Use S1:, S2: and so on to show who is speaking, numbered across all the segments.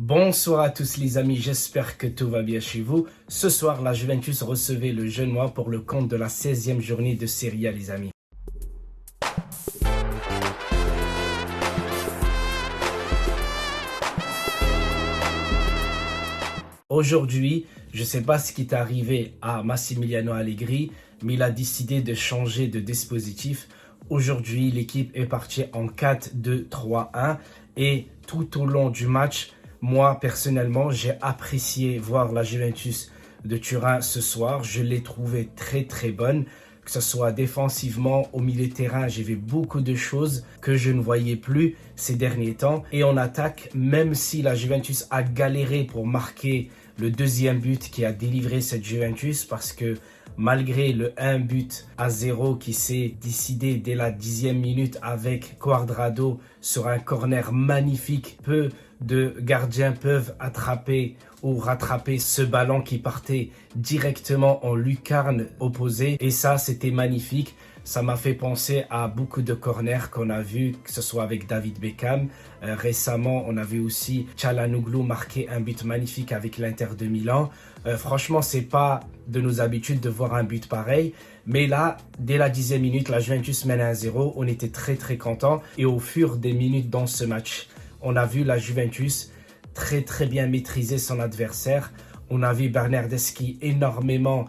S1: Bonsoir à tous les amis, j'espère que tout va bien chez vous. Ce soir, la Juventus recevait le Genoa pour le compte de la 16e journée de Serie A les amis. Aujourd'hui, je ne sais pas ce qui est arrivé à Massimiliano Allegri, mais il a décidé de changer de dispositif. Aujourd'hui, l'équipe est partie en 4-2-3-1 et tout au long du match, moi, personnellement, j'ai apprécié voir la Juventus de Turin ce soir. Je l'ai trouvée très, très bonne. Que ce soit défensivement, au milieu de terrain, j'ai vu beaucoup de choses que je ne voyais plus ces derniers temps. Et en attaque, même si la Juventus a galéré pour marquer le deuxième but qui a délivré cette Juventus, parce que malgré le 1-0 qui s'est décidé dès la 10e minute avec Cuadrado sur un corner magnifique, peu de gardiens peuvent attraper ou rattraper ce ballon qui partait directement en lucarne opposée. Et ça, c'était magnifique. Ça m'a fait penser à beaucoup de corners qu'on a vus, que ce soit avec David Beckham. Récemment, on a vu aussi Çalhanoğlu marquer un but magnifique avec l'Inter de Milan. Franchement, c'est pas de nos habitudes de voir un but pareil. Mais là, dès la 10e minute, la Juventus mène 1-0. On était très très contents. Et au fur des minutes dans ce match, on a vu la Juventus très très bien maîtriser son adversaire. On a vu Bernardeschi énormément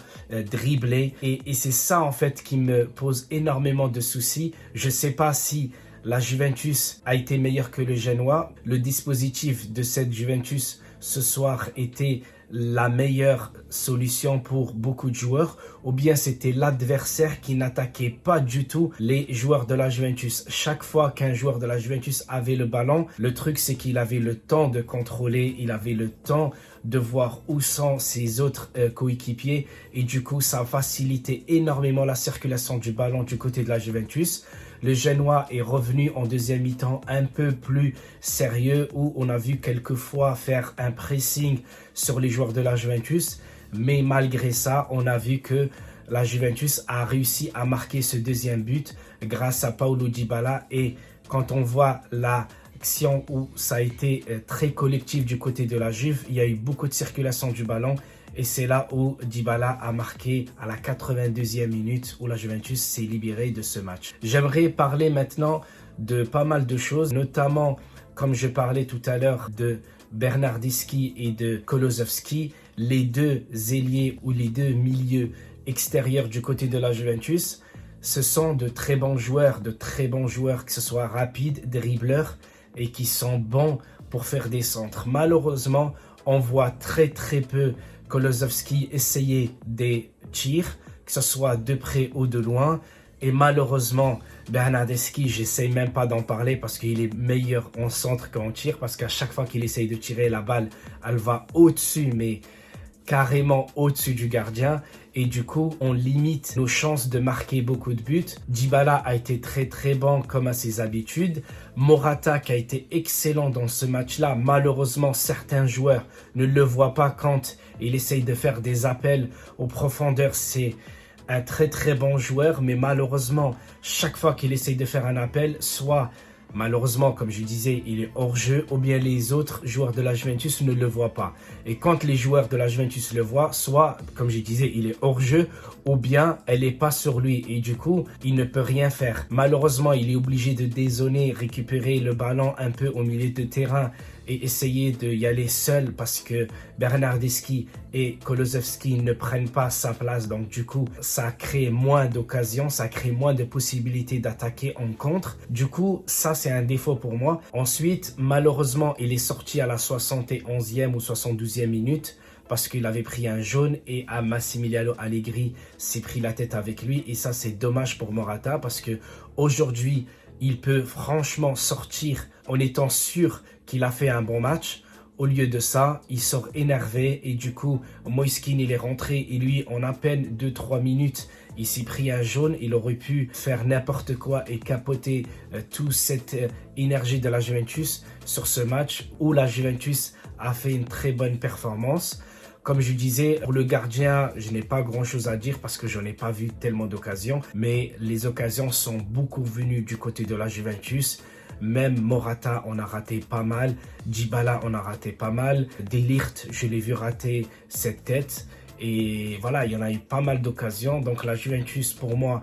S1: dribbler et c'est ça en fait qui me pose énormément de soucis. Je ne sais pas si la Juventus a été meilleure que le Genoa. Le dispositif de cette Juventus ce soir était la meilleure solution pour beaucoup de joueurs, ou bien c'était l'adversaire qui n'attaquait pas du tout les joueurs de la Juventus. Chaque fois qu'un joueur de la Juventus avait le ballon, le truc c'est qu'il avait le temps de contrôler, il avait le temps de voir où sont ses autres coéquipiers et du coup ça a facilité énormément la circulation du ballon du côté de la Juventus. Le Genoa est revenu en deuxième mi-temps un peu plus sérieux où on a vu quelquefois faire un pressing sur les joueurs de la Juventus. Mais malgré ça, on a vu que la Juventus a réussi à marquer ce deuxième but grâce à Paulo Dybala. Et quand on voit l'action où ça a été très collectif du côté de la Juve, il y a eu beaucoup de circulation du ballon. Et c'est là où Dybala a marqué à la 82e minute où la Juventus s'est libérée de ce match. J'aimerais parler maintenant de pas mal de choses, notamment comme je parlais tout à l'heure de Bernardeschi et de Kulusevski, les deux ailiers ou les deux milieux extérieurs du côté de la Juventus. Ce sont de très bons joueurs, que ce soit rapides, dribbleurs et qui sont bons pour faire des centres. Malheureusement, on voit très peu Kulusevski essayer des tirs, que ce soit de près ou de loin. Et malheureusement, Bernardeschi, j'essaie même pas d'en parler parce qu'il est meilleur en centre qu'en tir. Parce qu'à chaque fois qu'il essaye de tirer la balle, elle va au-dessus, mais carrément au-dessus du gardien. Et du coup, on limite nos chances de marquer beaucoup de buts. Dybala a été très bon comme à ses habitudes. Morata qui a été excellent dans ce match-là. Malheureusement, certains joueurs ne le voient pas quand il essaye de faire des appels aux profondeurs. C'est un très bon joueur, mais malheureusement, chaque fois qu'il essaye de faire un appel, soit malheureusement, comme je disais, il est hors jeu, ou bien les autres joueurs de la Juventus ne le voient pas. Et quand les joueurs de la Juventus le voient, soit, comme je disais, il est hors jeu, ou bien elle n'est pas sur lui. Et du coup, il ne peut rien faire. Malheureusement, il est obligé de dézonner, récupérer le ballon un peu au milieu de terrain et essayer d'y aller seul parce que Bernardeschi et Kulusevski ne prennent pas sa place. Donc du coup, ça crée moins d'occasions, ça crée moins de possibilités d'attaquer en contre. Du coup, ça c'est un défaut pour moi. Ensuite, malheureusement, il est sorti à la 71e ou 72e minute parce qu'il avait pris un jaune et à Massimiliano Allegri s'est pris la tête avec lui. Et ça, c'est dommage pour Morata parce que aujourd'hui, il peut franchement sortir en étant sûr qu'il a fait un bon match. Au lieu de ça, il sort énervé et du coup, Moise Kean, il est rentré et lui, en à peine 2-3 minutes, il s'est pris un jaune. Il aurait pu faire n'importe quoi et capoter toute cette énergie de la Juventus sur ce match où la Juventus a fait une très bonne performance. Comme je disais, pour le gardien, je n'ai pas grand-chose à dire parce que je n'ai pas vu tellement d'occasions. Mais les occasions sont beaucoup venues du côté de la Juventus. Même Morata, on a raté pas mal. Dybala, on a raté pas mal. De Ligt, je l'ai vu rater cette tête. Et voilà, il y en a eu pas mal d'occasions. Donc la Juventus, pour moi,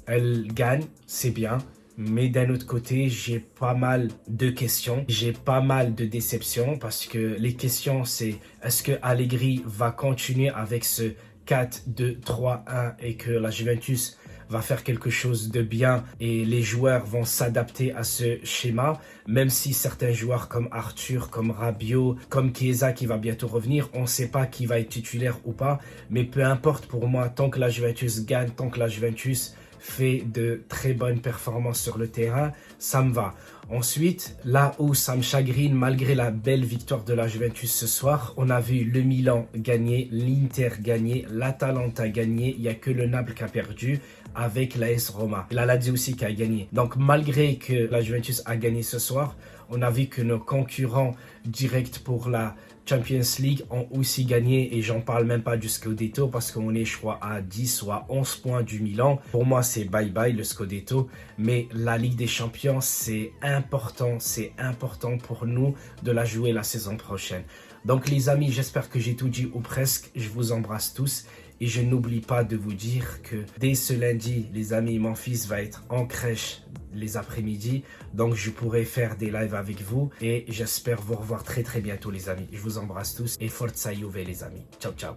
S1: elle gagne, c'est bien. Mais d'un autre côté, j'ai pas mal de questions. J'ai pas mal de déceptions parce que les questions, c'est est-ce que Allegri va continuer avec ce 4-2-3-1 et que la Juventus va faire quelque chose de bien et les joueurs vont s'adapter à ce schéma, même si certains joueurs comme Arthur, comme Rabiot, comme Chiesa qui va bientôt revenir, on ne sait pas qui va être titulaire ou pas, mais peu importe pour moi, tant que la Juventus gagne, tant que la Juventus fait de très bonnes performances sur le terrain, ça me va. Ensuite, là où ça me chagrine, malgré la belle victoire de la Juventus ce soir, on a vu le Milan gagner, l'Inter gagner, l'Atalanta gagner, il n'y a que le Naples qui a perdu avec l'AS Roma. La Lazio aussi qui a gagné. Donc malgré que la Juventus a gagné ce soir, on a vu que nos concurrents directs pour la Champions League ont aussi gagné et j'en parle même pas du Scudetto parce qu'on est je crois à 10 ou à 11 points du Milan. Pour moi c'est bye bye le Scudetto, mais la Ligue des Champions c'est important pour nous de la jouer la saison prochaine. Donc les amis, j'espère que j'ai tout dit ou presque, je vous embrasse tous. Et je n'oublie pas de vous dire que dès ce lundi, les amis, mon fils va être en crèche les après-midi. Donc, je pourrai faire des lives avec vous. Et j'espère vous revoir très très bientôt, les amis. Je vous embrasse tous et forza Juve, les amis. Ciao, ciao.